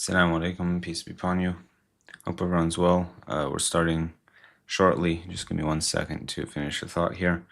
Assalamu alaikum, peace be upon you. Hope everyone's well. We're starting shortly. Just give me 1 second to finish the thought here.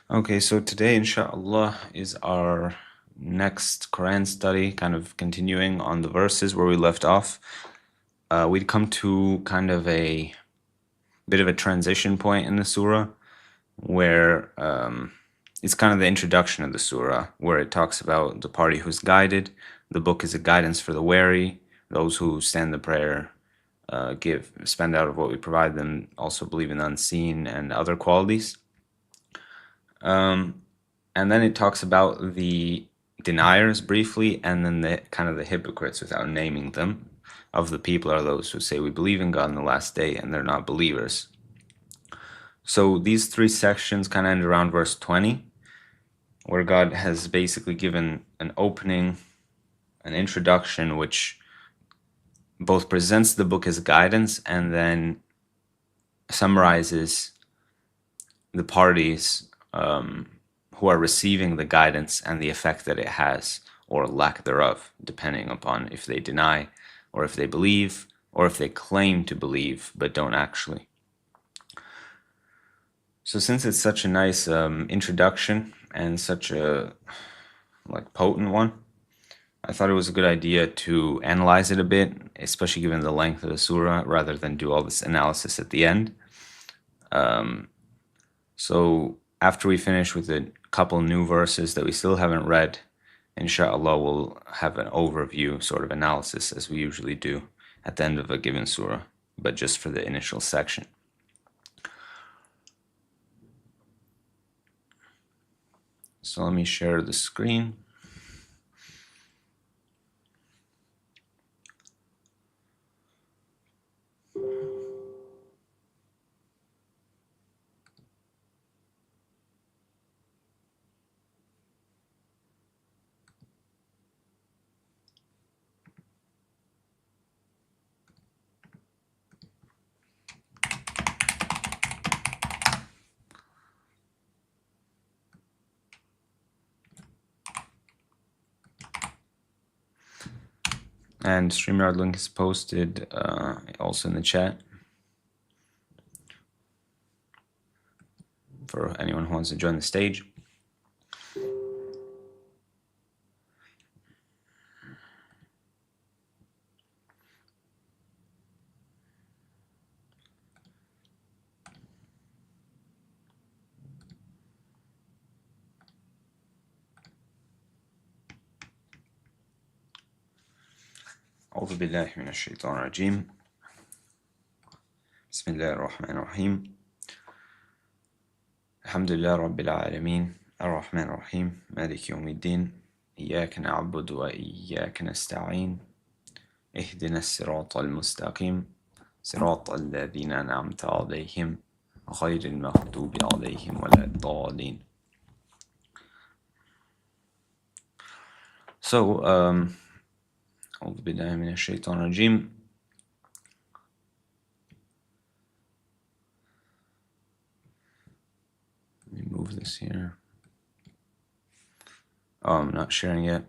Okay, so today, inshallah, is our next Qur'an study, kind of continuing on the verses where we left off. We'd come to kind of a bit of a transition point in the surah where it's kind of the introduction of the surah, where it talks about the party who's guided. The book is a guidance for the wary, those who stand the prayer, spend out of what we provide them, also believe in the unseen and other qualities. And then it talks about the deniers briefly, and then the kind of the hypocrites without naming them. Of the people are those who say we believe in God in the last day, and they're not believers. So these three sections kind of end around verse 20, where God has basically given an opening, an introduction, which both presents the book as guidance and then summarizes the parties who are receiving the guidance and the effect that it has, or lack thereof, depending upon if they deny, or if they believe, or if they claim to believe but don't actually. So since it's such a nice introduction and such a potent one, I thought it was a good idea to analyze it a bit, especially given the length of the surah, rather than do all this analysis at the end. So after we finish with a couple new verses that we still haven't read, inshallah, we'll have an overview sort of analysis as we usually do at the end of a given surah, but just for the initial section. So let me share the screen. And StreamYard link is posted also in the chat for anyone who wants to join the stage. أعوذ بالله من الشيطان الرجيم بسم الله الرحمن الرحيم الحمد لله رب العالمين الرحمن الرحيم مالك يوم الدين إياك نعبد وإياك نستعين اهدنا الصراط المستقيم صراط الذين أنعمت عليهم غير المغضوب عليهم ولا الضالين. So, أعوذ بالله من الشيطان الرجيم. Let me move this here. Oh, I'm not sharing yet.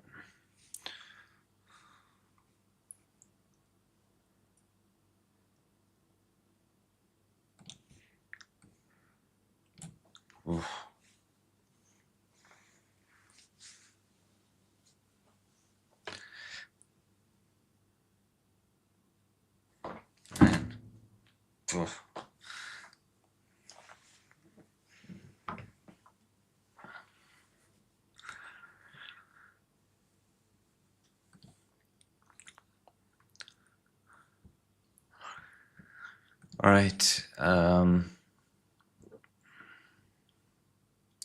Oof. Man. Oof. All right.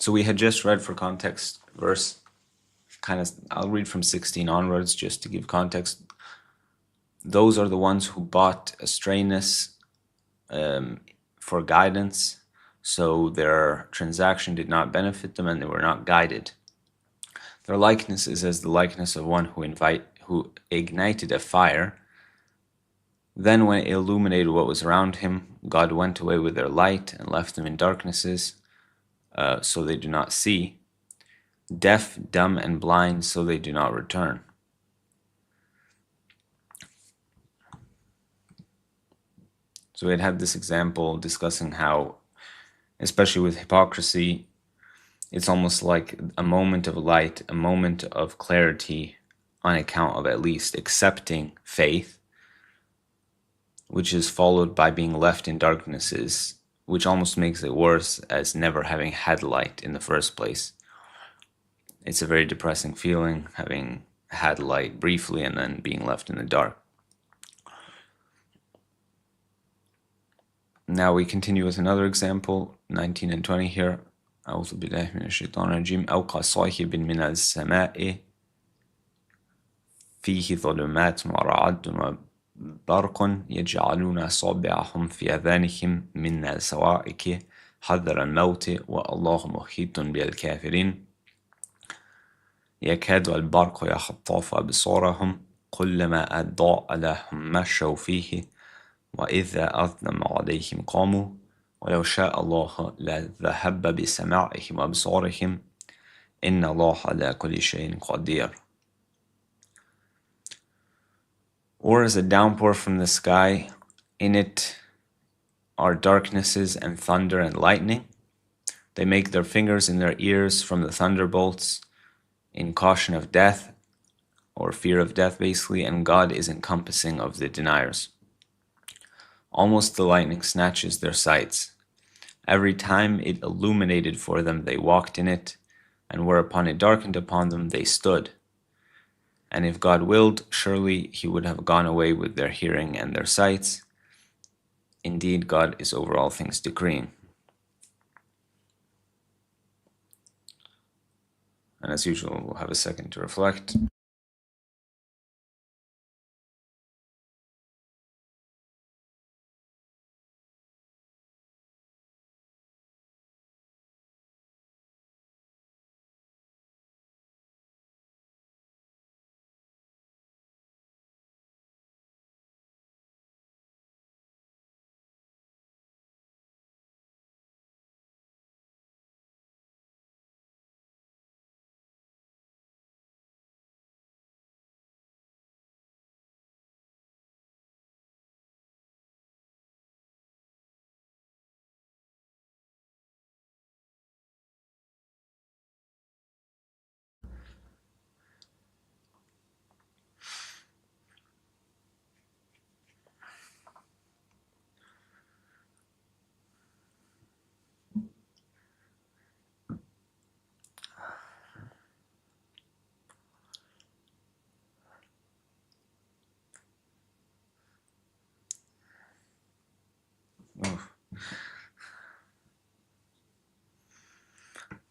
So we had just read, for context, verse I'll read from 16 onwards just to give context. Those are the ones who bought astrayness for guidance, so their transaction did not benefit them and they were not guided. Their likeness is as the likeness of one who ignited a fire. Then when it illuminated what was around him, God went away with their light and left them in darknesses, so they do not see, deaf, dumb, and blind, so they do not return. So it had this example discussing how, especially with hypocrisy, it's almost like a moment of light, a moment of clarity on account of at least accepting faith, which is followed by being left in darknesses, which almost makes it worse as never having had light in the first place. It's a very depressing feeling, having had light briefly and then being left in the dark. Now we continue with another example, 19 and 20 here. أعوذ بالله من الشيطان الرجيم أو كصيب من السماء فيه ظلمات ورعد وبرق يجعلون أصابعهم في آذانهم من الصواعق حذر الموت والله محيط بالكافرين يكاد البرق يخطف أبصارهم كلما أضاء لهم مشوا فيه وإذا أظلم عليهم قاموا ولو شاء الله لذهب بسماعهم وأبصارهم إن الله على كل شيء قدير. Or as a downpour from the sky, in it are darknesses and thunder and lightning. They make their fingers in their ears from the thunderbolts in caution of death, or fear of death basically, and God is encompassing of the deniers. Almost the lightning snatches their sights. Every time it illuminated for them, they walked in it, and whereupon it darkened upon them, they stood. And if God willed, surely He would have gone away with their hearing and their sights. Indeed, God is over all things decreeing. And as usual, we'll have a second to reflect.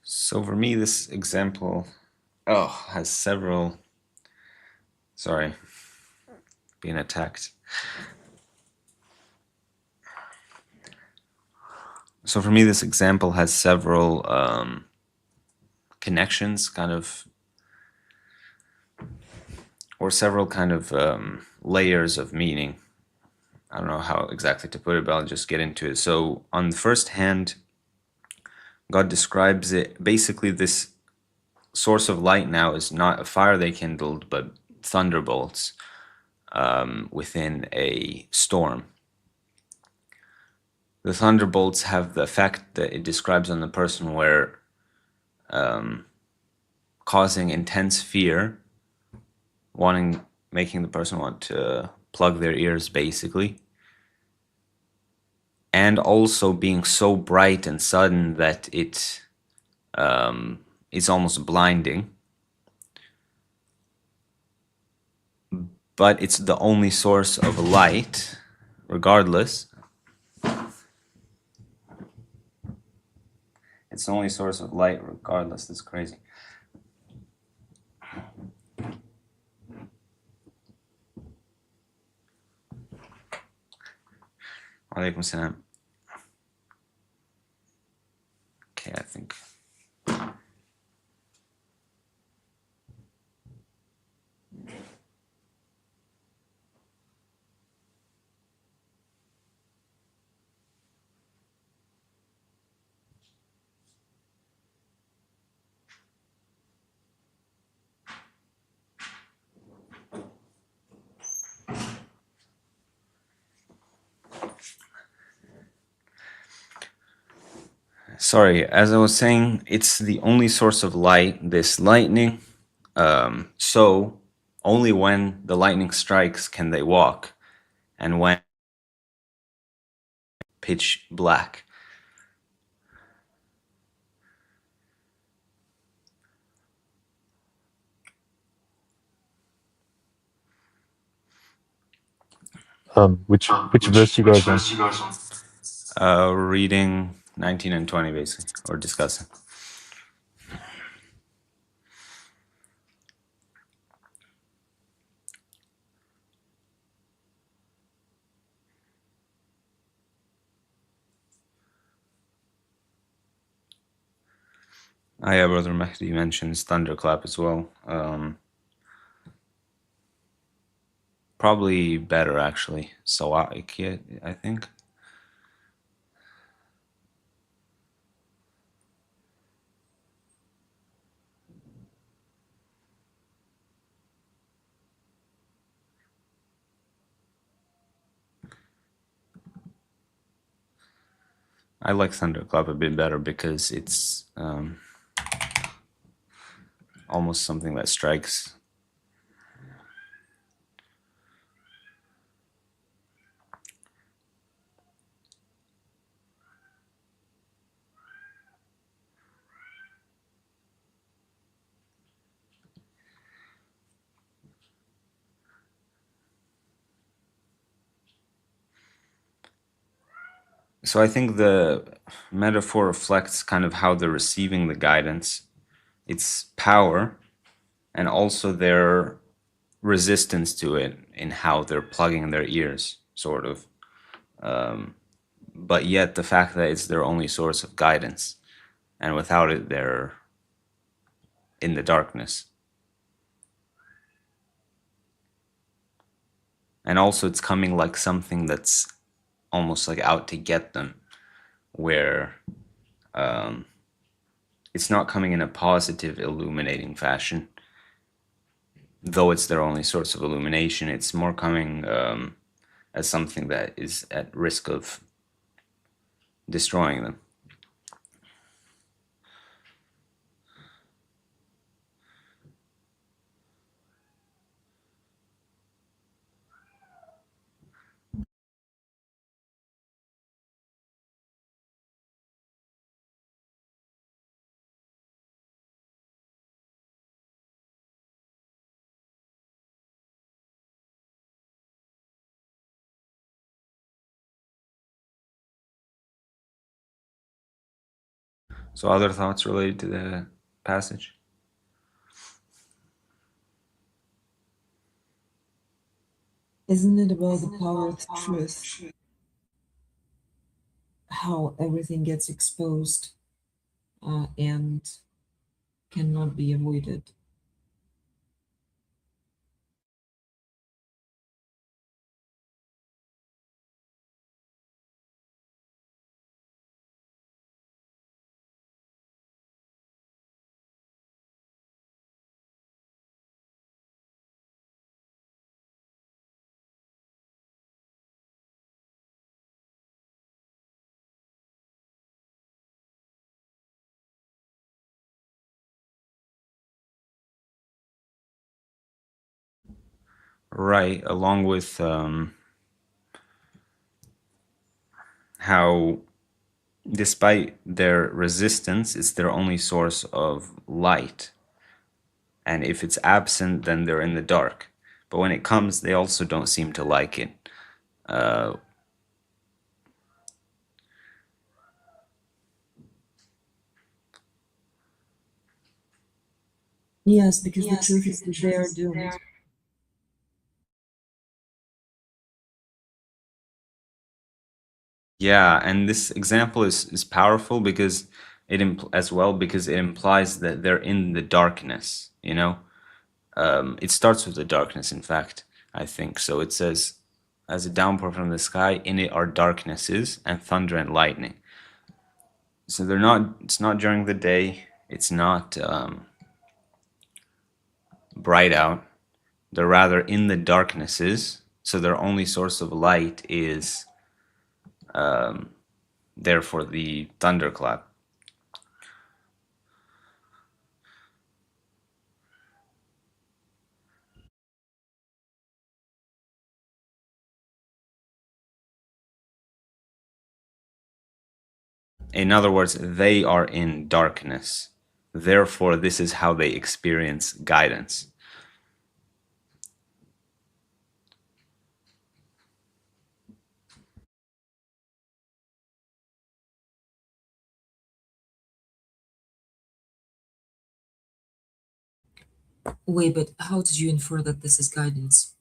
So for me, this example has several... Sorry, being attacked. So for me, this example has several connections, or several layers of meaning. I don't know how exactly to put it, but I'll just get into it. So on the first hand, God describes it, basically this source of light now is not a fire they kindled, but thunderbolts within a storm. The thunderbolts have the effect that it describes on the person where causing intense fear, making the person want to plug their ears basically, and also being so bright and sudden that it's almost blinding. But it's the only source of light, regardless. It's the only source of light, regardless. That's crazy. Alaikum salam. Okay, I think. Sorry, as I was saying, it's the only source of light, this lightning. So only when the lightning strikes can they walk, and when pitch black. Which verse you guys on? Reading 19 and 20 basically, or discussing. Yeah, Brother Mahdi mentions thunderclap as well. Probably better actually. Sawa'iq, I think. I like thunderclap a bit better because it's almost something that strikes. So I think the metaphor reflects kind of how they're receiving the guidance, its power, and also their resistance to it in how they're plugging their ears, sort of. But yet the fact that it's their only source of guidance, and without it, they're in the darkness. And also, it's coming like something that's almost like out to get them, where it's not coming in a positive, illuminating fashion. Though it's their only source of illumination, it's more coming as something that is at risk of destroying them. So, other thoughts related to the passage? Isn't it about the power of truth? How everything gets exposed and cannot be avoided. Right, along with how, despite their resistance, it's their only source of light. And if it's absent, then they're in the dark. But when it comes, they also don't seem to like it. Uh, Yes, because the truth is that they are doomed. Yeah, and this example is powerful because as well because it implies that they're in the darkness, you know? It starts with the darkness, in fact, I think. So it says, as a downpour from the sky, in it are darknesses and thunder and lightning. So it's not during the day, it's not bright out. They're rather in the darknesses. So their only source of light is there for the thunderclap. In other words, they are in darkness. Therefore, this is how they experience guidance. Wait, but how did you infer that this is guidance?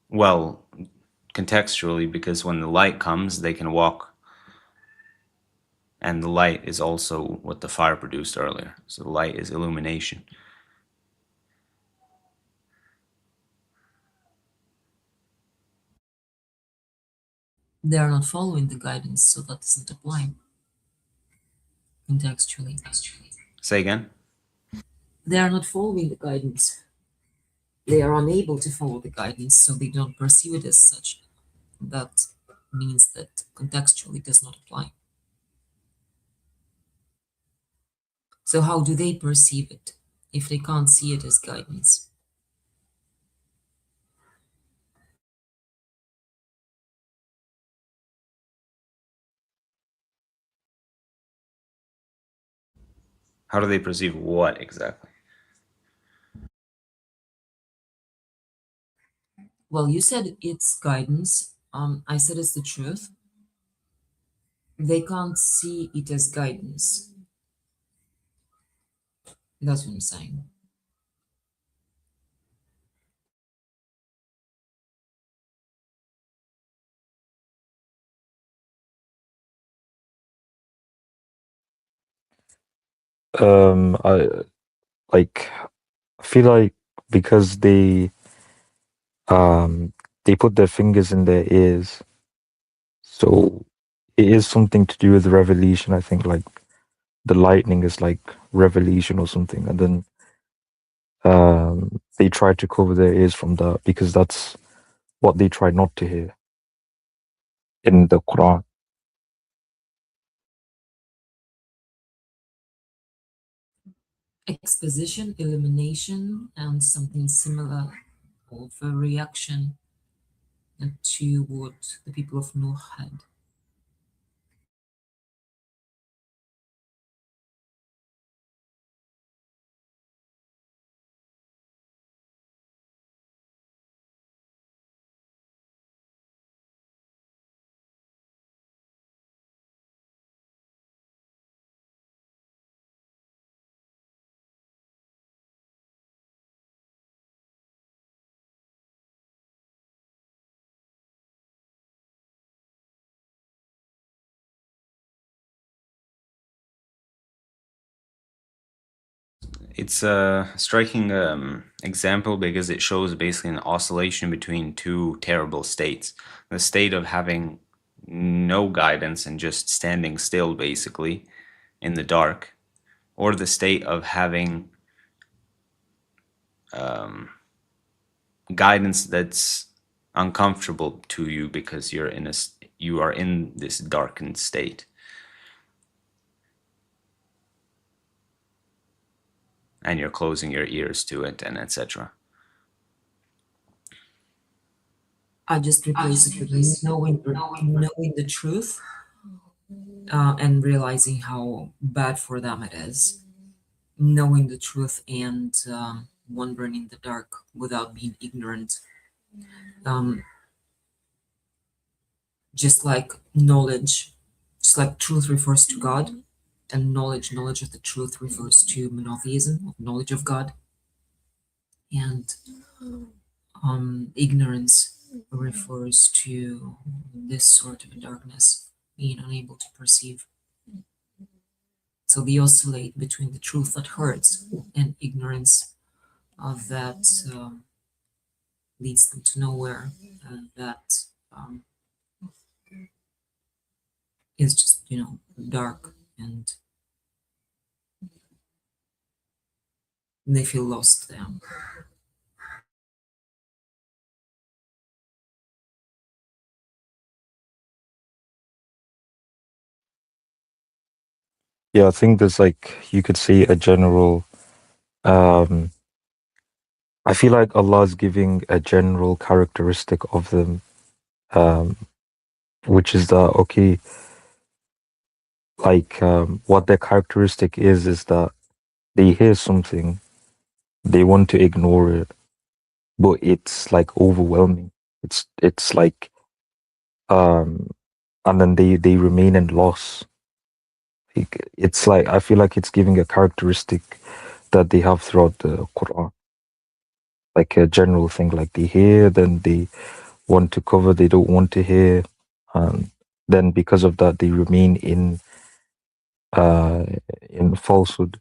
Well, contextually, because when the light comes, they can walk, and the light is also what the fire produced earlier. So the light is illumination. They are not following the guidance, so that doesn't apply contextually. Say again? They are not following the guidance. They are unable to follow the guidance, so they don't perceive it as such. That means that contextually does not apply. So how do they perceive it if they can't see it as guidance? How do they perceive what exactly? Well, you said it's guidance. I said it's the truth. They can't see it as guidance. That's what I'm saying. I like I feel like because um they put their fingers in their ears, so it is something to do with revelation. I think like the lightning is like revelation or something, and then they try to cover their ears from that because that's what they try not to hear in the Quran. Exposition, elimination, and something similar of a reaction to what the people of Noah had. It's a striking example because it shows basically an oscillation between two terrible states. The state of having no guidance and just standing still, basically, in the dark, or the state of having guidance that's uncomfortable to you because you are in this darkened state and you're closing your ears to it and etc. I just replace it with knowing the truth and realizing how bad for them it is. Knowing the truth and wandering in the dark without being ignorant. Um, just like knowledge, just like truth refers to God, and knowledge of the truth refers to monotheism, of knowledge of God, and ignorance refers to this sort of darkness, being unable to perceive. So they oscillate between the truth that hurts and ignorance that leads them to nowhere, that um, is just, dark, and they feel lost there. Yeah, I think there's like, you could say a general, um, I feel like Allah is giving a general characteristic of them, um, which is that, okay, like, what their characteristic is that they hear something, they want to ignore it, but it's like overwhelming. It's like, um, and then they remain in loss. It's like, I feel like it's giving a characteristic that they have throughout the Quran, like a general thing. Like they hear, then they want to cover, they don't want to hear, and then because of that, they remain uh in falsehood.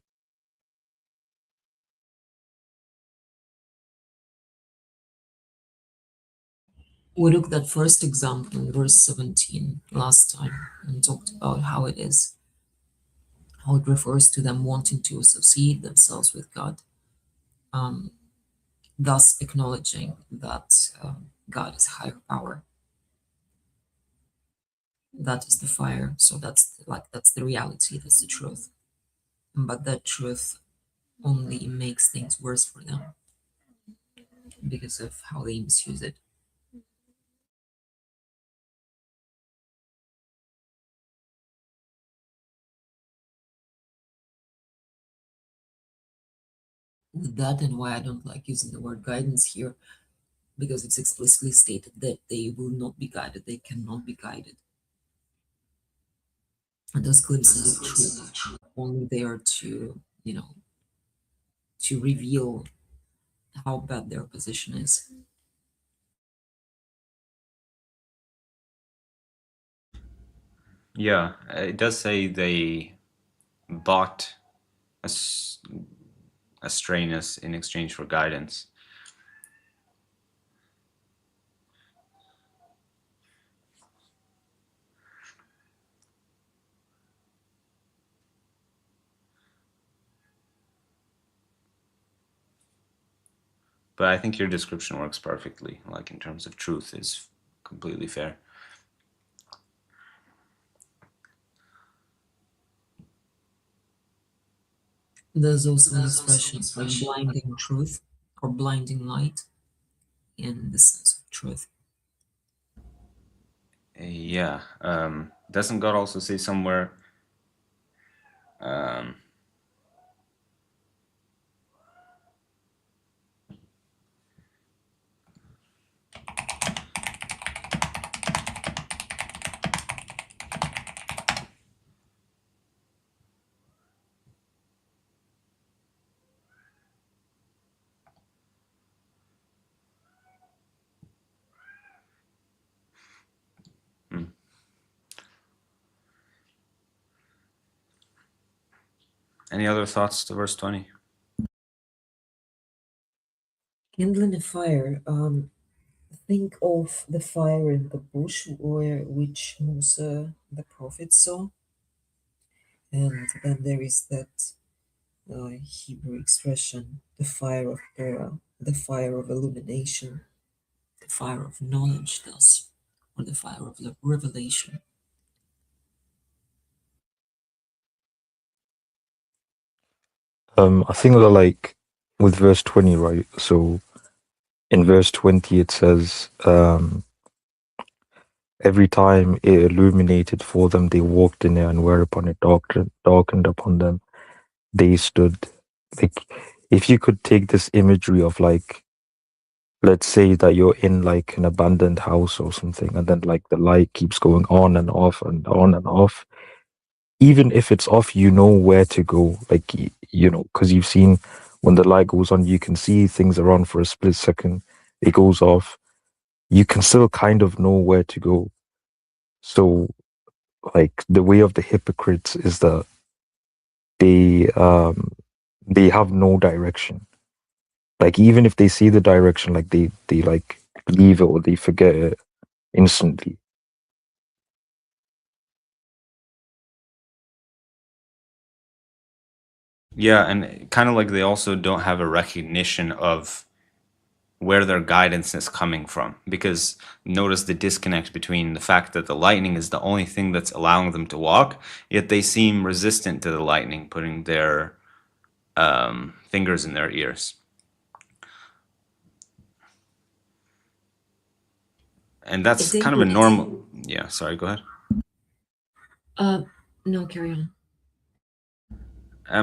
We looked at first example in verse 17 last time and talked about how it refers to them wanting to associate themselves with God, um, thus acknowledging that God is a higher power. That is the fire. So that's the reality, that's the truth. But that truth only makes things worse for them because of how they misuse it. With that, and why I don't like using the word guidance here, because it's explicitly stated that they will not be guided, they cannot be guided. And those glimpses of truth only there to, to reveal how bad their position is. Yeah, it does say they bought astrayness in exchange for guidance. But I think your description works perfectly, like in terms of truth is completely fair. There's also an expression like blinding truth or blinding light in the sense of truth. Yeah. Doesn't God also say somewhere, um, any other thoughts to verse 20? Kindling a fire. Think of the fire in the bush which Musa the prophet saw, and then there is that Hebrew expression, the fire of Torah, the fire of illumination, the fire of knowledge, thus, or the fire of revelation. I think that, like, with verse 20, right? So in verse 20 it says, every time it illuminated for them, they walked in it, and whereupon it darkened upon them, they stood. Like, if you could take this imagery of, like, let's say that you're in like an abandoned house or something, and then like the light keeps going on and off and on and off. Even if it's off, you know where to go. Like, because you've seen when the light goes on, you can see things around for a split second. It goes off. you can still kind of know where to go. So, like, the way of the hypocrites is that they they have no direction. Like, even if they see the direction, like they like leave it or they forget it instantly. Yeah, and kind of like they also don't have a recognition of where their guidance is coming from, because notice the disconnect between the fact that the lightning is the only thing that's allowing them to walk, yet they seem resistant to the lightning, putting their fingers in their ears. And that's They kind of a would. normal. Yeah, sorry, go ahead. No, carry on.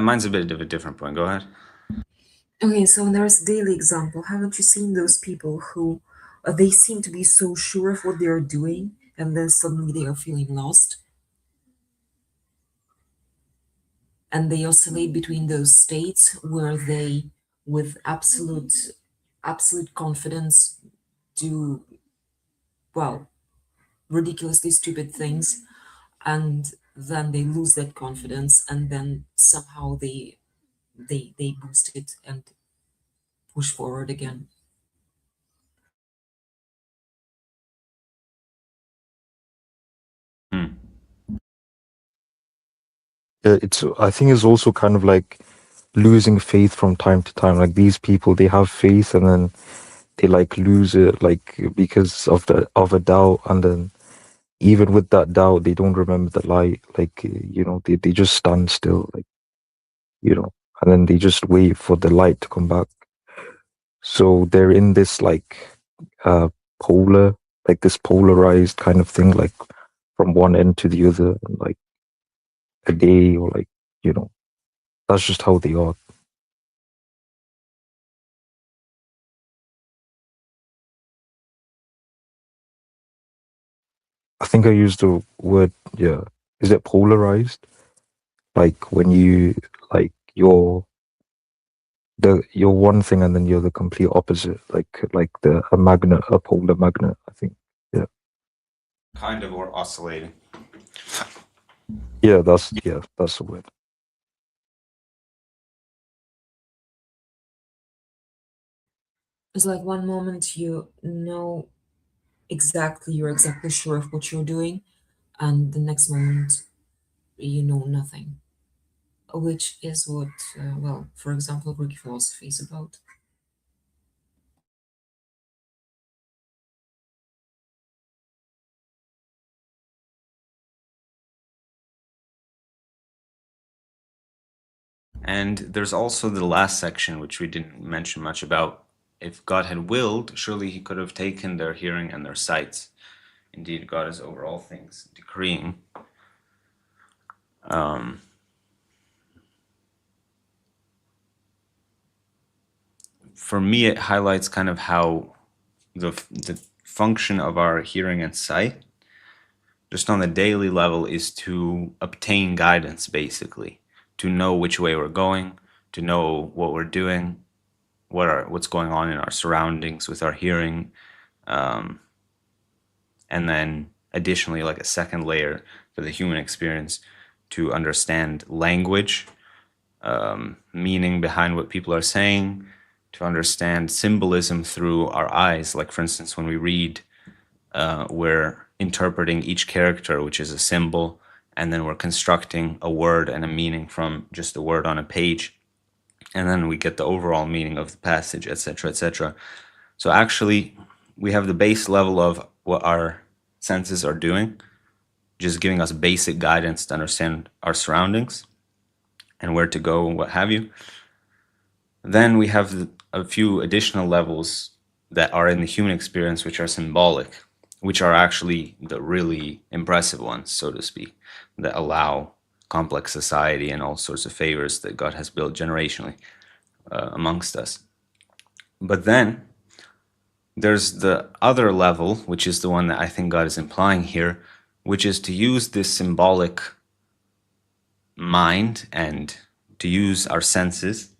Mine's a bit of a different point. Go ahead. Okay, so there's daily example. Haven't you seen those people who they seem to be so sure of what they are doing, and then suddenly they are feeling lost, and they oscillate between those states where they, with absolute confidence, do, well, ridiculously stupid things, and then they lose that confidence, and then somehow they boost it and push forward again. Hmm. It's I think it's also kind of like losing faith from time to time. Like these people, they have faith and then they like lose it, like because of a doubt, and then even with that doubt, they don't remember the light. Like they just stand still, like and then they just wait for the light to come back. So they're in this like uh polar, like this polarized kind of thing, like from one end to the other, in like a day, or like that's just how they are. I think I used the word, yeah. Is it polarized? Like when you like you're one thing and then you're the complete opposite, like a magnet, a polar magnet, I think. Yeah. Kind of, or oscillating. That's the word. It's like one moment you know you're exactly sure of what you're doing, and the next moment you know nothing, which is what, well, for example, Greek philosophy is about. And there's also the last section, which we didn't mention much about. If God had willed, surely he could have taken their hearing and their sight. Indeed, God is over all things, decreeing. For me, it highlights kind of how the function of our hearing and sight, just on the daily level, is to obtain guidance, basically, to know which way we're going, to know what we're doing, what's going on in our surroundings with our hearing, and then additionally, like a second layer for the human experience, to understand language, meaning behind what people are saying, to understand symbolism through our eyes. Like, for instance, when we read, we're interpreting each character, which is a symbol, and then we're constructing a word and a meaning from just a word on a page, and then we get the overall meaning of the passage, etc., etc. So actually, we have the base level of what our senses are doing, just giving us basic guidance to understand our surroundings and where to go and what have you. Then we have a few additional levels that are in the human experience, which are symbolic, which are actually the really impressive ones, so to speak, that allow complex society and all sorts of favors that God has built generationally amongst us. But then there's the other level, which is the one that I think God is implying here, which is to use this symbolic mind and to use our senses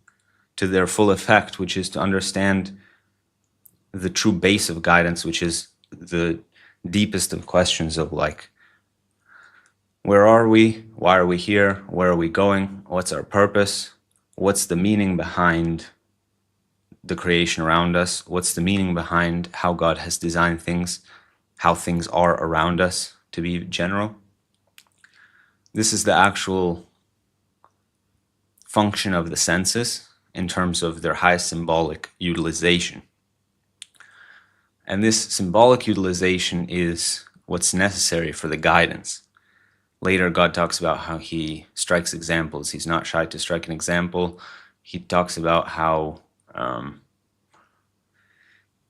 to their full effect, which is to understand the true base of guidance, which is the deepest of questions of like, where are we? Why are we here? Where are we going? What's our purpose? What's the meaning behind the creation around us? What's the meaning behind how God has designed things, how things are around us, to be general? This is the actual function of the senses in terms of their highest symbolic utilization. And this symbolic utilization is what's necessary for the guidance. Later, God talks about how he strikes examples. He's not shy to strike an example. He talks about how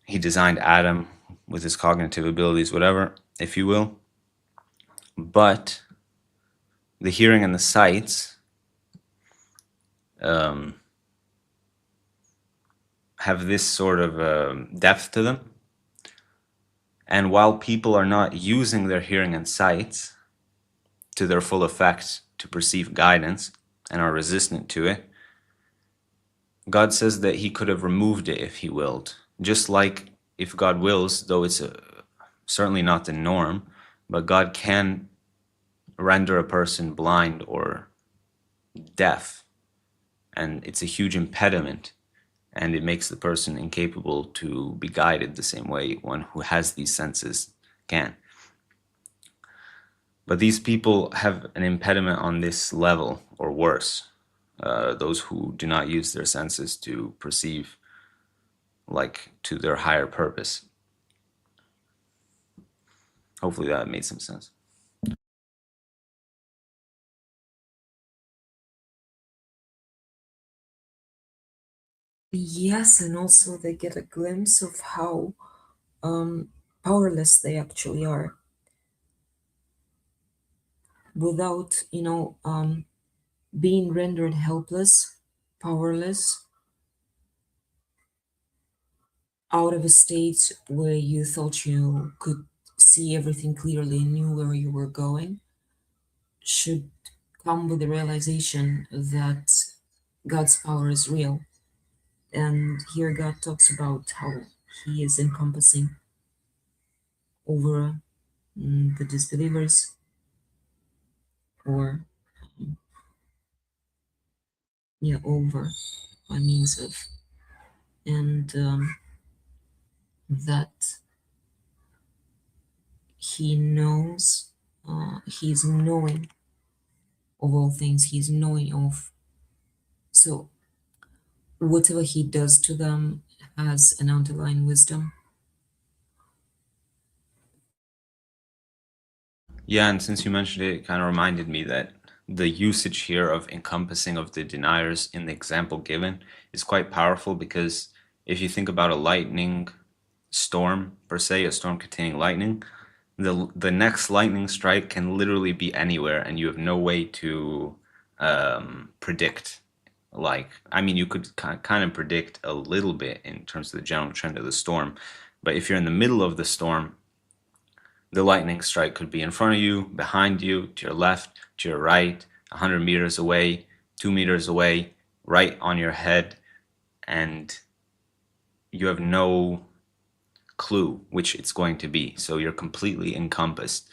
he designed Adam with his cognitive abilities, whatever, if you will. But the hearing and the sights have this sort of depth to them. And while people are not using their hearing and sights to their full effect to perceive guidance and are resistant to it, God says that he could have removed it if he willed. Just like if God wills, though it's certainly not the norm, but God can render a person blind or deaf, and it's a huge impediment, and it makes the person incapable to be guided the same way one who has these senses can. But these people have an impediment on this level, or worse, those who do not use their senses to perceive like to their higher purpose. Hopefully that made some sense. Yes, and also they get a glimpse of how powerless they actually are without, being rendered helpless, powerless, out of a state where you thought you could see everything clearly and knew where you were going, should come with the realization that God's power is real. And here God talks about how he is encompassing over the disbelievers, or over by means of, and that he knows, he's knowing of all things, he's knowing of, so whatever he does to them has an underlying wisdom. Yeah, and since you mentioned it, it kind of reminded me that the usage here of encompassing of the deniers in the example given is quite powerful, because if you think about a lightning storm, per se, a storm containing lightning, the next lightning strike can literally be anywhere, and you have no way to predict. Like, I mean, you could kind of predict a little bit in terms of the general trend of the storm, but if you're in the middle of the storm, the lightning strike could be in front of you, behind you, to your left, to your right, 100 meters away, 2 meters away, right on your head, and you have no clue which it's going to be. So you're completely encompassed.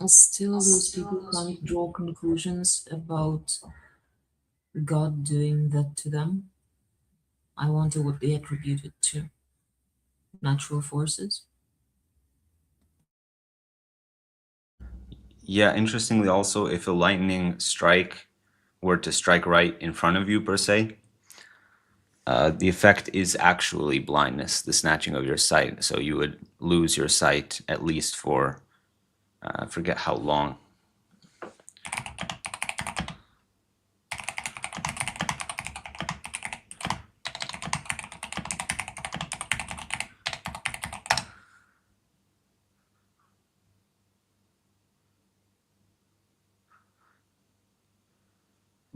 Still, those people can't draw conclusions about God doing that to them. I wonder what they attribute it to. Natural forces? Yeah, interestingly also, if a lightning strike were to strike right in front of you, per se, the effect is actually blindness, the snatching of your sight. So you would lose your sight at least for, I forget how long.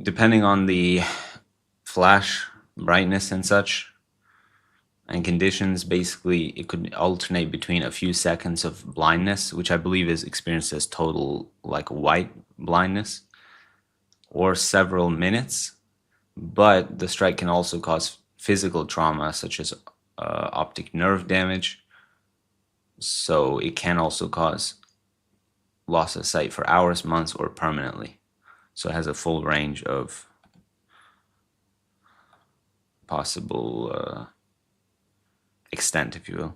Depending on the flash brightness and such and conditions, basically it could alternate between a few seconds of blindness, which I believe is experienced as total like white blindness, or several minutes, but the strike can also cause physical trauma such as optic nerve damage. So it can also cause loss of sight for hours, months, or permanently. So it has a full range of possible extent, if you will.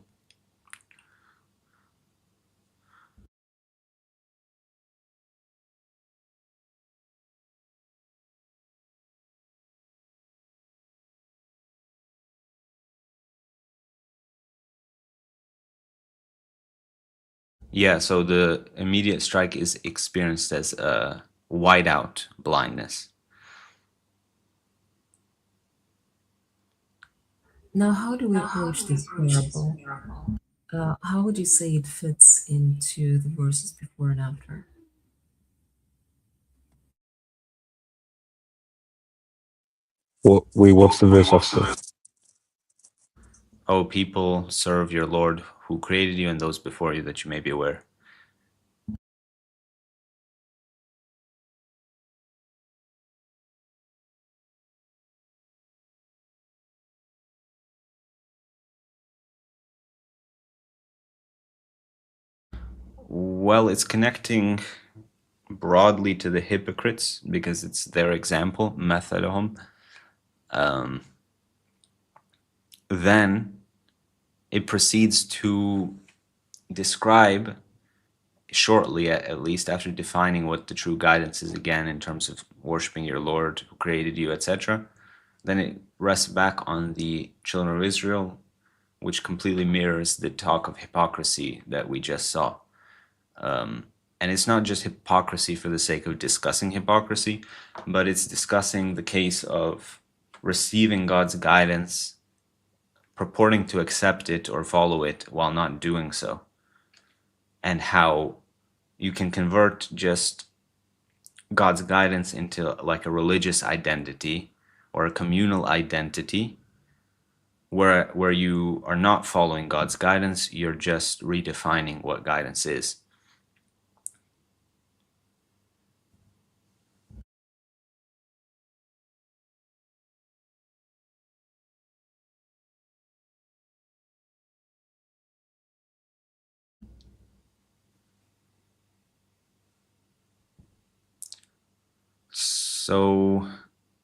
Yeah, so the immediate strike is experienced as a whiteout blindness. Now, how do we approach this parable? How would you say it fits into the verses before and after? What's the verse after? O people, serve your Lord who created you and those before you, that you may be aware. Well, it's connecting broadly to the hypocrites because it's their example, mathaluhum. Then it proceeds to describe shortly, at least after defining what the true guidance is again in terms of worshiping your Lord who created you, etc. Then it rests back on the children of Israel, which completely mirrors the talk of hypocrisy that we just saw. And it's not just hypocrisy for the sake of discussing hypocrisy, but it's discussing the case of receiving God's guidance, purporting to accept it or follow it while not doing so, and how you can convert just God's guidance into like a religious identity or a communal identity where you are not following God's guidance, you're just redefining what guidance is. So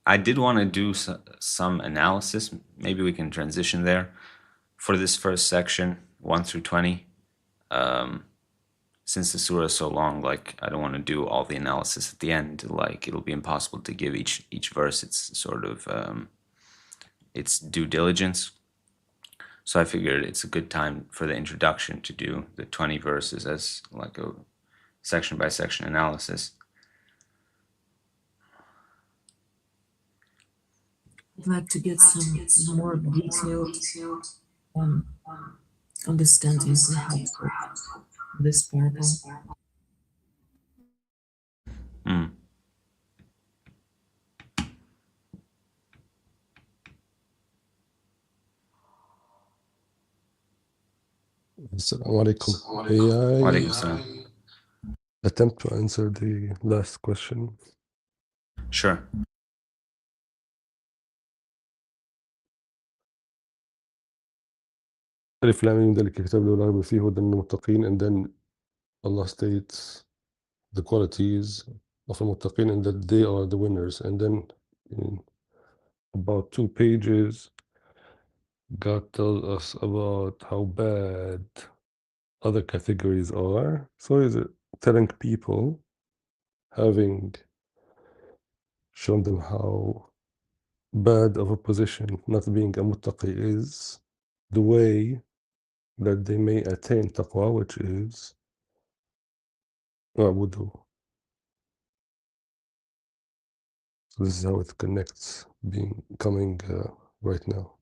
I did want to do some analysis. Maybe we can transition there for this first section, 1 through 20. Since the surah is so long, like I don't want to do all the analysis at the end. Like it'll be impossible to give each verse its sort of its due diligence. So I figured it's a good time for the introduction to do the 20 verses as like a section by section analysis. I'd like to get some more detailed um, understanding perhaps of this parable. Mm. Assalamu alaikum. May Walaikum I salam. attempt to answer the last question? Sure. ألف لام ميم ذلك الكتاب لا ريب فيه هدى للمتقين, and then Allah states the qualities of the muttaqin and that they are the winners, and then in about 2 pages God tells us about how bad other categories are. So is it telling people, having shown them how bad of a position not being a muttaqi is, the way that they may attain taqwa, which is a'budu. So this is how it connects, coming right now.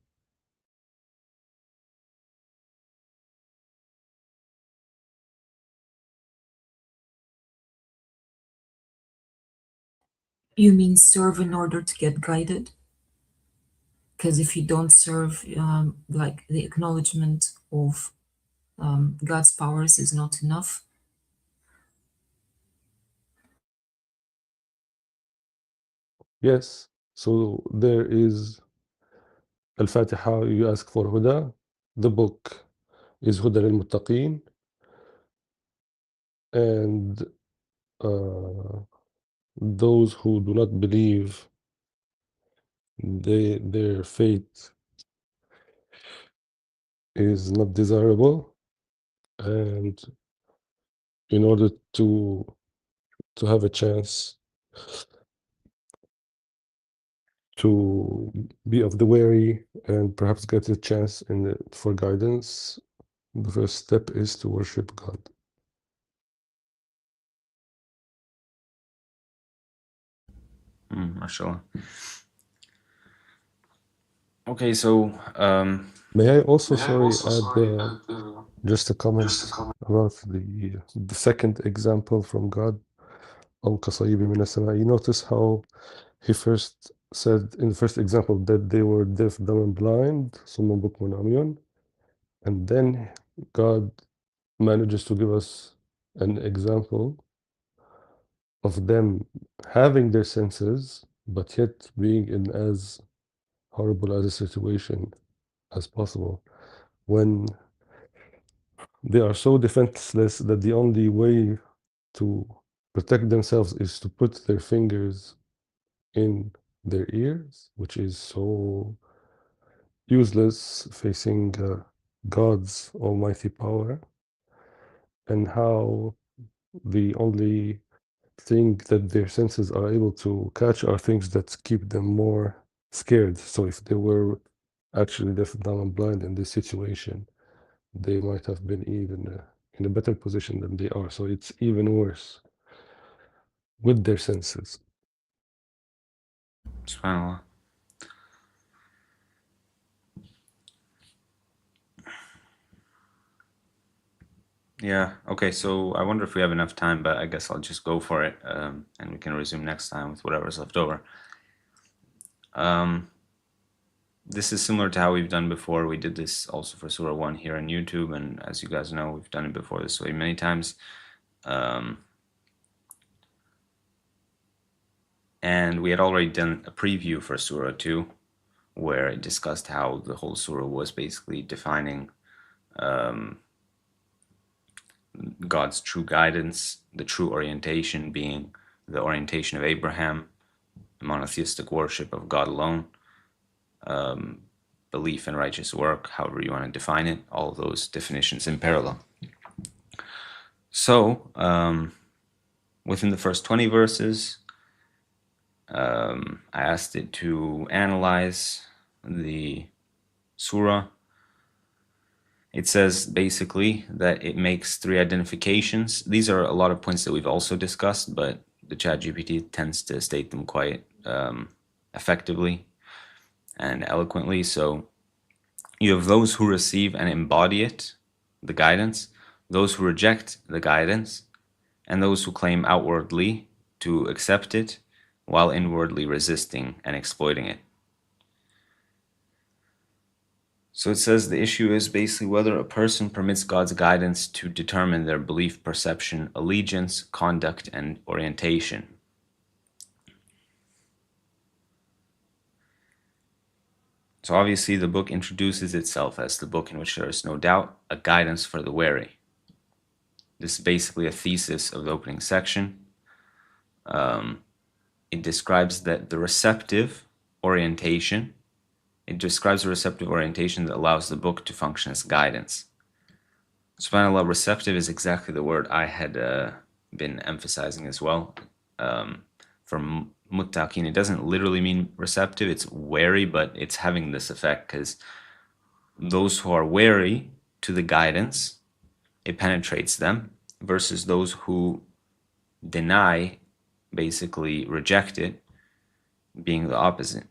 You mean serve in order to get guided? Because if you don't serve, like the acknowledgement of God's powers is not enough. Yes. So there is Al-Fatiha, you ask for Huda. The book is Huda lil-Muttaqeen. And those who do not believe, their fate is not desirable. And in order to have a chance to be of the wary and perhaps get a chance for guidance, the first step is to worship God. Mashallah. Okay, so May I also, sorry, add just a comment about the second example from God, أو كصيب من السماء. You notice how he first said in the first example that they were deaf, dumb, and blind, صم بكم عمي, and then God manages to give us an example of them having their senses, but yet being in as horrible as a situation as possible, when they are so defenseless that the only way to protect themselves is to put their fingers in their ears, which is so useless facing God's almighty power, and how the only thing that their senses are able to catch are things that keep them more scared. So if they were actually deaf, dumb, and blind in this situation, they might have been even in a better position than they are. So it's even worse with their senses. subhanAllah. Yeah, okay, so I wonder if we have enough time, but I guess I'll just go for it, and we can resume next time with whatever's left over. This is similar to how we've done before. We did this also for Surah 1 here on YouTube, and as you guys know, we've done it before this way many times. And we had already done a preview for Surah 2, where it discussed how the whole Surah was basically defining God's true guidance, the true orientation being the orientation of Abraham, the monotheistic worship of God alone, belief in righteous work, however you want to define it, all of those definitions in parallel. So, within the first 20 verses, I asked it to analyze the surah. It says basically that it makes three identifications. These are a lot of points that we've also discussed, but the ChatGPT tends to state them quite effectively and eloquently. So you have those who receive and embody it, the guidance, those who reject the guidance, and those who claim outwardly to accept it while inwardly resisting and exploiting it. So it says the issue is basically whether a person permits God's guidance to determine their belief, perception, allegiance, conduct, and orientation. So obviously the book introduces itself as the book in which there is no doubt a guidance for the wary. This is basically a thesis of the opening section. It describes that the receptive orientation, it describes a receptive orientation that allows the book to function as guidance. SubhanAllah, receptive is exactly the word I had been emphasizing as well. For muttaqin, it doesn't literally mean receptive, it's wary, but it's having this effect because those who are wary to the guidance, it penetrates them, versus those who deny, basically reject it, being the opposite.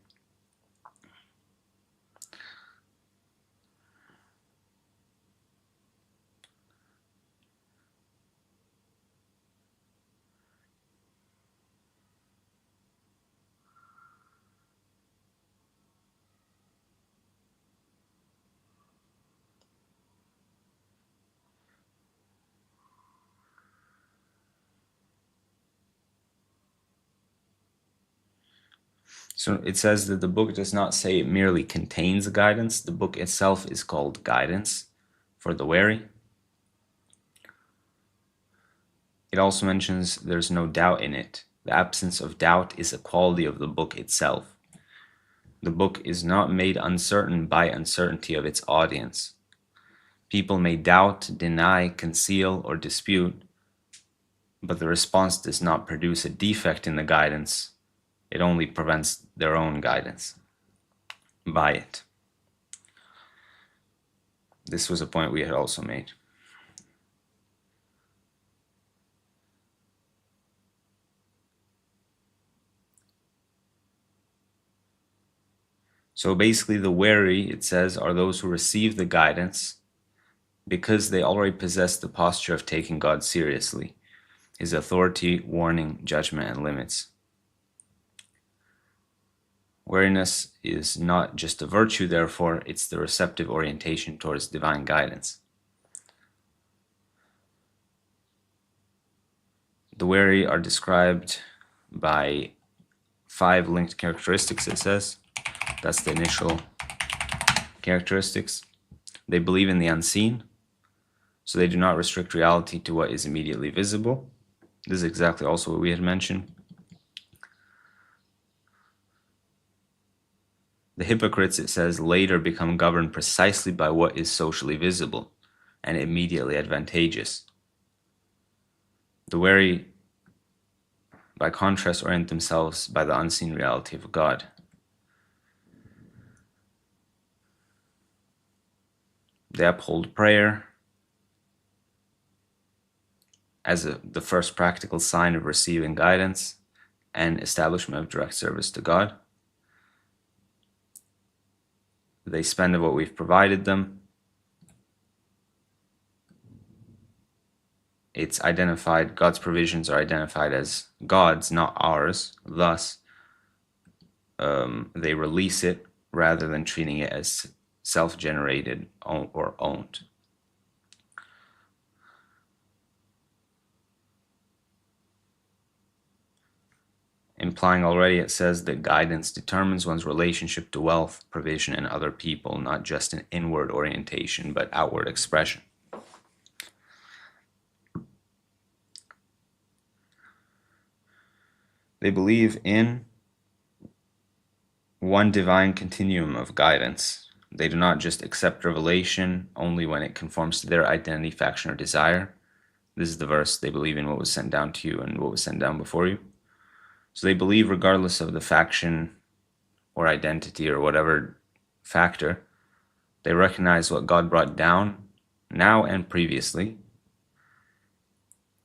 So it says that the book does not say it merely contains guidance. The book itself is called guidance for the wary. It also mentions there's no doubt in it. The absence of doubt is a quality of the book itself. The book is not made uncertain by uncertainty of its audience. People may doubt, deny, conceal, or dispute, but the response does not produce a defect in the guidance. It only prevents their own guidance by it. This was a point we had also made. So basically the wary, it says, are those who receive the guidance because they already possess the posture of taking God seriously, His authority, warning, judgment, and limits. Wariness is not just a virtue, therefore, it's the receptive orientation towards divine guidance. The wary are described by 5 linked characteristics, it says. That's the initial characteristics. They believe in the unseen, so they do not restrict reality to what is immediately visible. This is exactly also what we had mentioned. The hypocrites, it says, later become governed precisely by what is socially visible and immediately advantageous. The wary, by contrast, orient themselves by the unseen reality of God. They uphold prayer as the first practical sign of receiving guidance and establishment of direct service to God. They spend of what we've provided them. It's identified, God's provisions are identified as God's, not ours. Thus, they release it rather than treating it as self-generated or owned. Implying already, it says that guidance determines one's relationship to wealth, provision, and other people, not just an inward orientation, but outward expression. They believe in one divine continuum of guidance. They do not just accept revelation only when it conforms to their identity, faction, or desire. This is the verse, they believe in what was sent down to you and what was sent down before you. So they believe regardless of the faction or identity or whatever factor, they recognize what God brought down now and previously,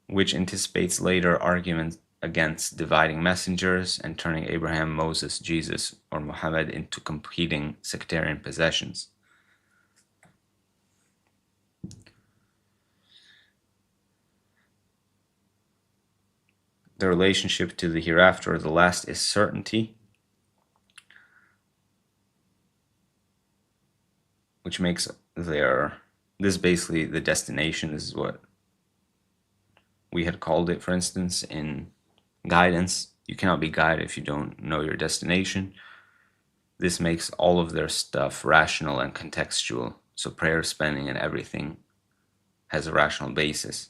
which anticipates later arguments against dividing messengers and turning Abraham, Moses, Jesus, or Muhammad into competing sectarian possessions. The relationship to the hereafter or the last is certainty, which makes this basically the destination. This is what we had called it, for instance, in guidance. You cannot be guided if you don't know your destination. This makes all of their stuff rational and contextual. So prayer, spending, and everything has a rational basis.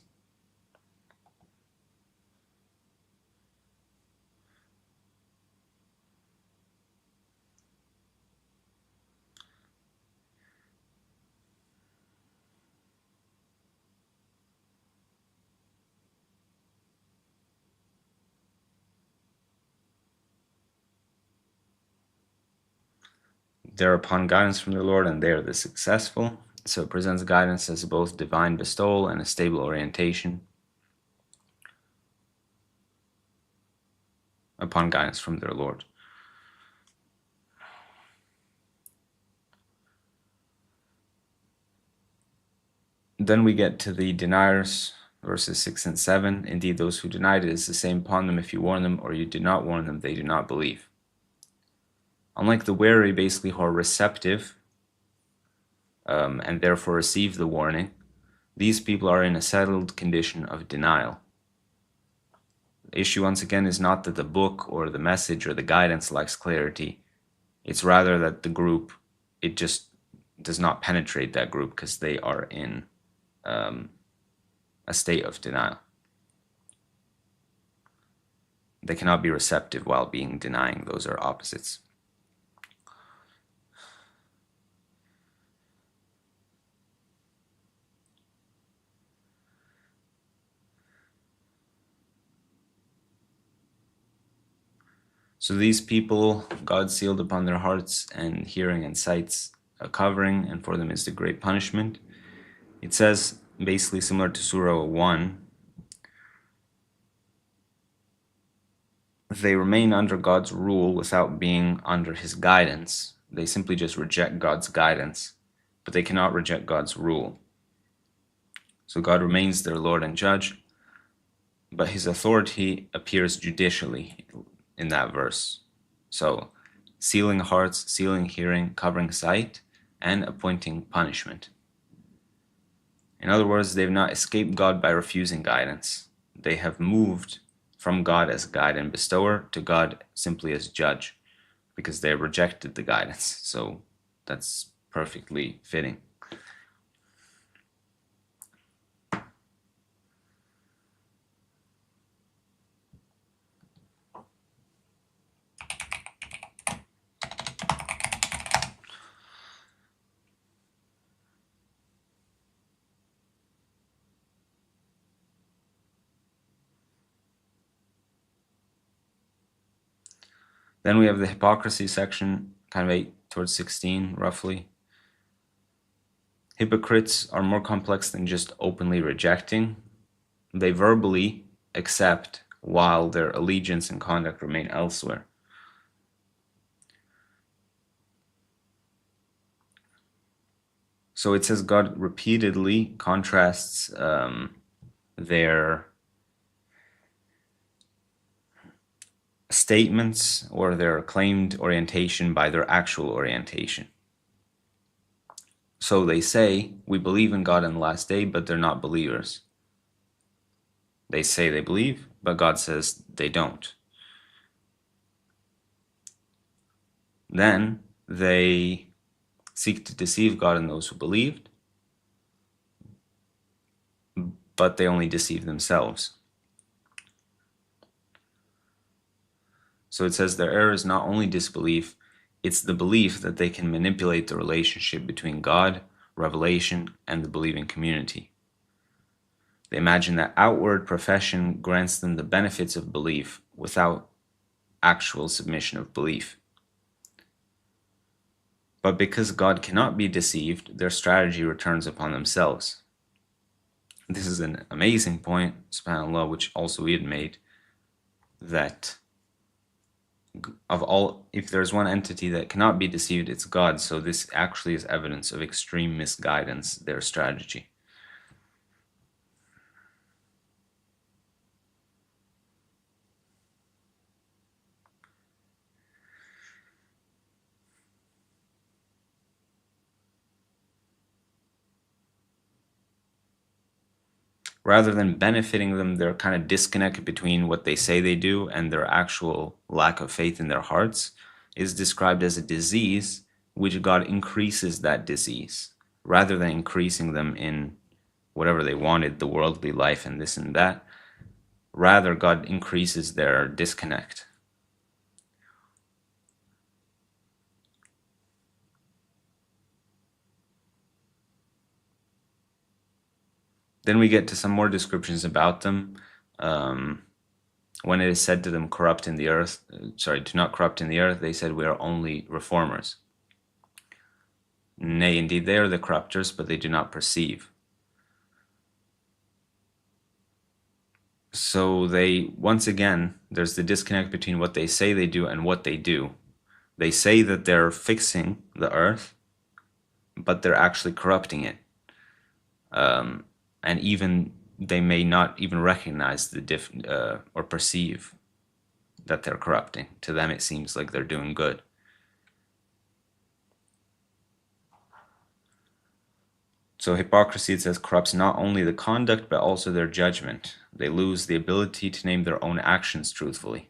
They're upon guidance from their Lord, and they are the successful. So it presents guidance as both divine bestowal and a stable orientation upon guidance from their Lord. Then we get to the deniers, verses 6 and 7. Indeed, those who denied it is the same upon them if you warn them or you do not warn them, they do not believe. Unlike the wary, basically, who are receptive and therefore receive the warning, these people are in a settled condition of denial. The issue, once again, is not that the book or the message or the guidance lacks clarity. It's rather that the group, it just does not penetrate that group because they are in a state of denial. They cannot be receptive while being denying. Those are opposites. So these people, God sealed upon their hearts and hearing and sights a covering, and for them is the great punishment. It says, basically similar to Surah 1, they remain under God's rule without being under His guidance. They simply just reject God's guidance, but they cannot reject God's rule. So God remains their Lord and Judge, but His authority appears judicially in that verse. So, sealing hearts, sealing hearing, covering sight, and appointing punishment. In other words, they have not escaped God by refusing guidance. They have moved from God as guide and bestower to God simply as judge, because they rejected the guidance. So that's perfectly fitting. Then we have the hypocrisy section, kind of 8 towards 16, roughly. Hypocrites are more complex than just openly rejecting. They verbally accept while their allegiance and conduct remain elsewhere. So it says God repeatedly contrasts their statements or their claimed orientation by their actual orientation. So they say, we believe in God in the last day, but they're not believers. They say they believe, but God says they don't. Then they seek to deceive God and those who believed, but they only deceive themselves. So it says their error is not only disbelief, it's the belief that they can manipulate the relationship between God, revelation, and the believing community. They imagine that outward profession grants them the benefits of belief without actual submission of belief. But because God cannot be deceived, their strategy returns upon themselves. This is an amazing point, subhanAllah, which also we had made, that of all, if there's one entity that cannot be deceived, it's God. So this actually is evidence of extreme misguidance, their strategy. Rather than benefiting them, they're kind of disconnect between what they say they do and their actual lack of faith in their hearts is described as a disease, which God increases that disease rather than increasing them in whatever they wanted, the worldly life and this and that. Rather, God increases their disconnect. Then we get to some more descriptions about them. When it is said to them, corrupt in the earth, do not corrupt in the earth, they said, we are only reformers. Nay, indeed, they are the corrupters, but they do not perceive. So they, once again, there's the disconnect between what they say they do and what they do. They say that they're fixing the earth, but they're actually corrupting it. And even they may not even recognize the or perceive that they're corrupting. To them, it seems like they're doing good. So hypocrisy, it says, corrupts not only the conduct, but also their judgment. They lose the ability to name their own actions truthfully.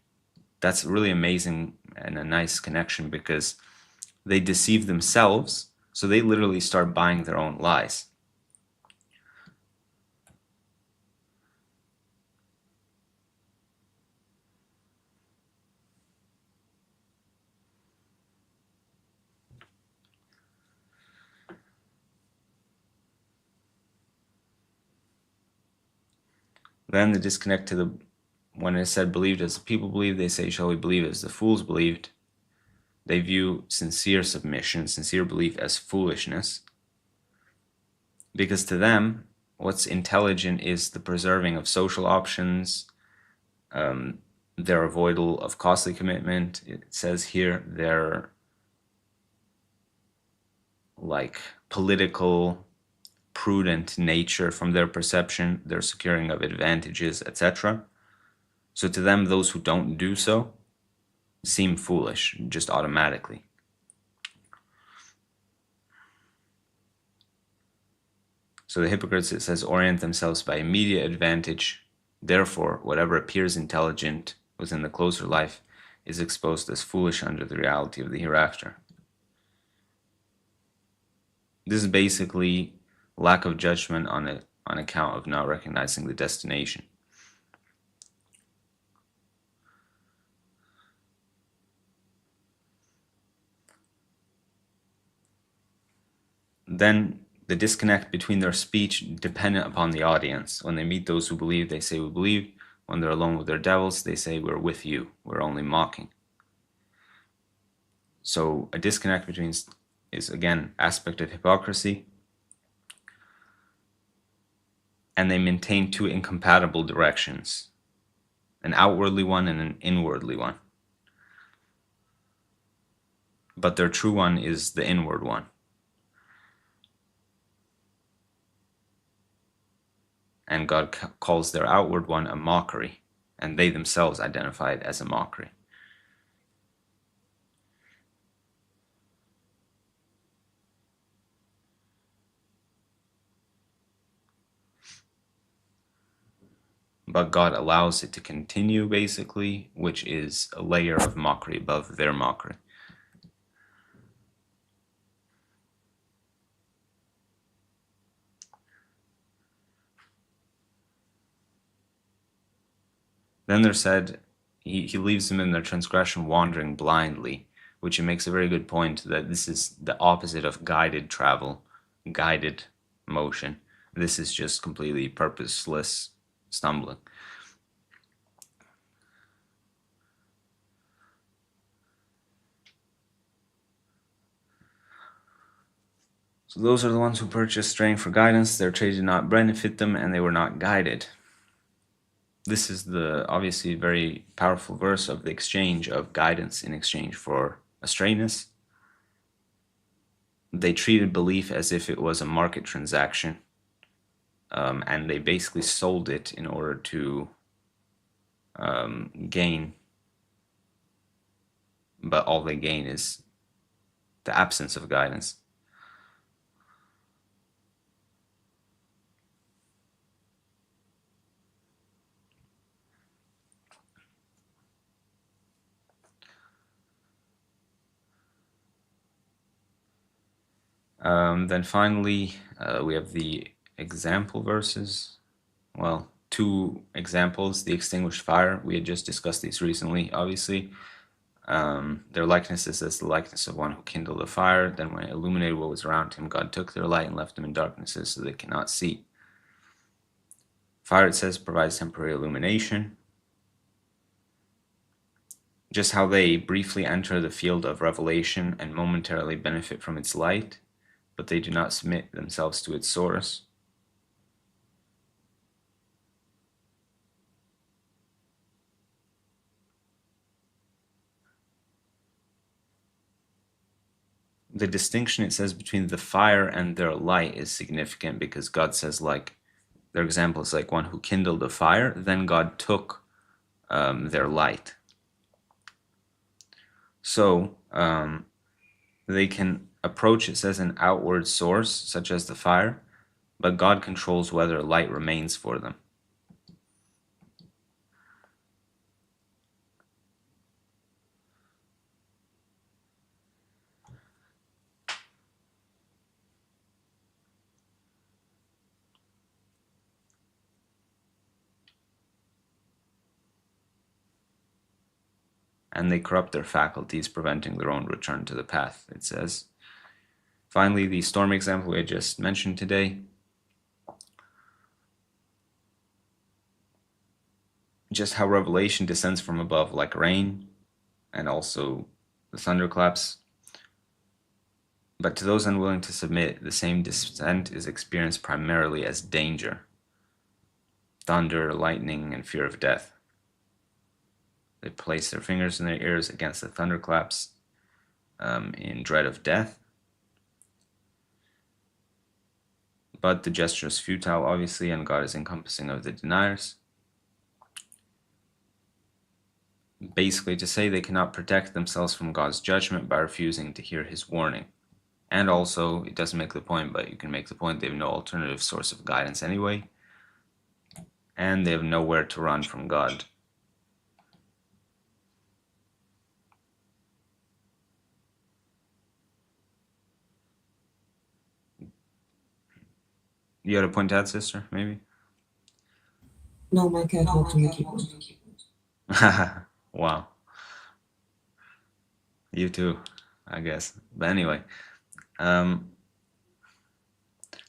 That's really amazing and a nice connection, because they deceive themselves, so they literally start buying their own lies. Then the disconnect to the, when it said believed as the people believed, they say, shall we believe as the fools believed? They view sincere submission, sincere belief as foolishness, because to them, what's intelligent is the preserving of social options, their avoidal of costly commitment. It says here their like political, prudent nature from their perception, their securing of advantages, etc. So to them, those who don't do so seem foolish just automatically. So the hypocrites, it says, orient themselves by immediate advantage. Therefore, whatever appears intelligent within the closer life is exposed as foolish under the reality of the hereafter. This is basically lack of judgment on account of not recognizing the destination. Then the disconnect between their speech dependent upon the audience. When they meet those who believe, they say we believe. When they're alone with their devils, they say we're with you, we're only mocking. So a disconnect between is again aspect of hypocrisy, and they maintain two incompatible directions, an outwardly one and an inwardly one. But their true one is the inward one. And God calls their outward one a mockery, and they themselves identify it as a mockery. But God allows it to continue, basically, which is a layer of mockery above their mockery. Then there said, he leaves them in their transgression wandering blindly, which he makes a very good point that this is the opposite of guided travel, guided motion. This is just completely purposeless stumbling. So those are the ones who purchased straying for guidance. Their trade did not benefit them, and they were not guided. This is the obviously very powerful verse of the exchange of guidance in exchange for astrayness. They treated belief as if it was a market transaction, and they basically sold it in order to gain, but all they gain is the absence of guidance. Then finally, we have the example verses. Well, two examples. The extinguished fire, we had just discussed these recently, obviously. Their likeness is as the likeness of one who kindled a fire. Then when it illuminated what was around him, God took their light and left them in darknesses so they cannot see. Fire, it says, provides temporary illumination. Just how they briefly enter the field of revelation and momentarily benefit from its light, but they do not submit themselves to its source. The distinction, it says, between the fire and their light is significant, because God says, like, their example is like one who kindled a fire, then God took their light. So they can approach, it says, an outward source, such as the fire, but God controls whether light remains for them. and they corrupt their faculties, preventing their own return to the path, it says. Finally, the storm example I just mentioned today. Just how revelation descends from above like rain, and also the thunderclaps. But to those unwilling to submit, the same descent is experienced primarily as danger, thunder, lightning, and fear of death. They place their fingers in their ears against the thunderclaps in dread of death. But the gesture is futile, obviously, and God is encompassing of the deniers. Basically, to say they cannot protect themselves from God's judgment by refusing to hear his warning. And also, it doesn't make the point, but you can make the point they have no alternative source of guidance anyway, and they have nowhere to run from God. You had a point to add, sister, maybe? No, my cat walked on the keyboard. Wow. You too, I guess. But anyway,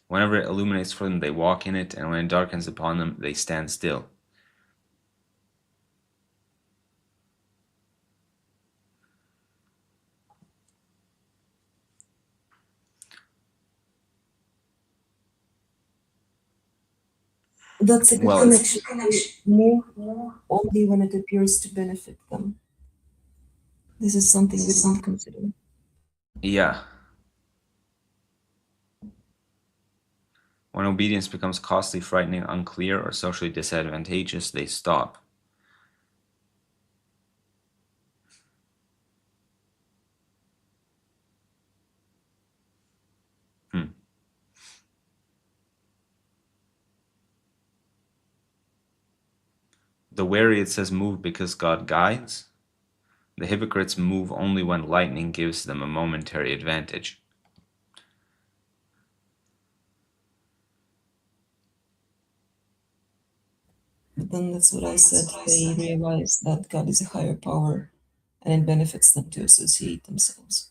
whenever it illuminates for them, they walk in it, and when it darkens upon them, they stand still. That's a good Well, connection. More only when it appears to benefit them. This is something we didn't consider. yeah. When obedience becomes costly, frightening, unclear, or socially disadvantageous, they stop. The wary, it says, move because God guides. The hypocrites move only when lightning gives them a momentary advantage. But then that's what I said. They realize that God is a higher power and it benefits them to associate themselves.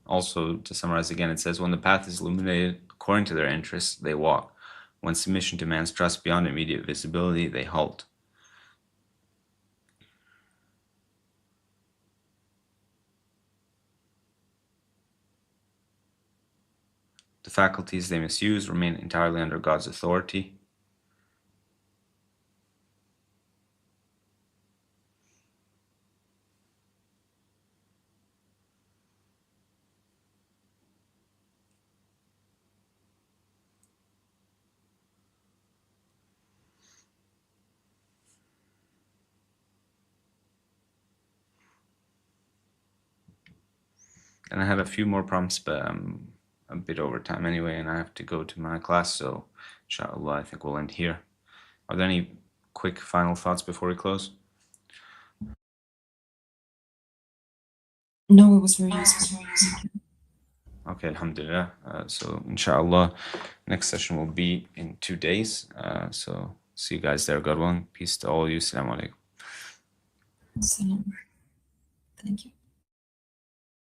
Also, to summarize again, it says, when the path is illuminated according to their interests, they walk. When submission demands trust beyond immediate visibility, they halt. The faculties they misuse remain entirely under God's authority. And I had a few more prompts, but I'm a bit over time anyway, and I have to go to my class, so inshallah, I think we'll end here. Are there any quick final thoughts before we close? No, it was very useful. Okay, alhamdulillah. So inshallah, next session will be in 2 days. So see you guys there, God willing. Peace to all of you. Assalamu alaikum. Salam. Thank you.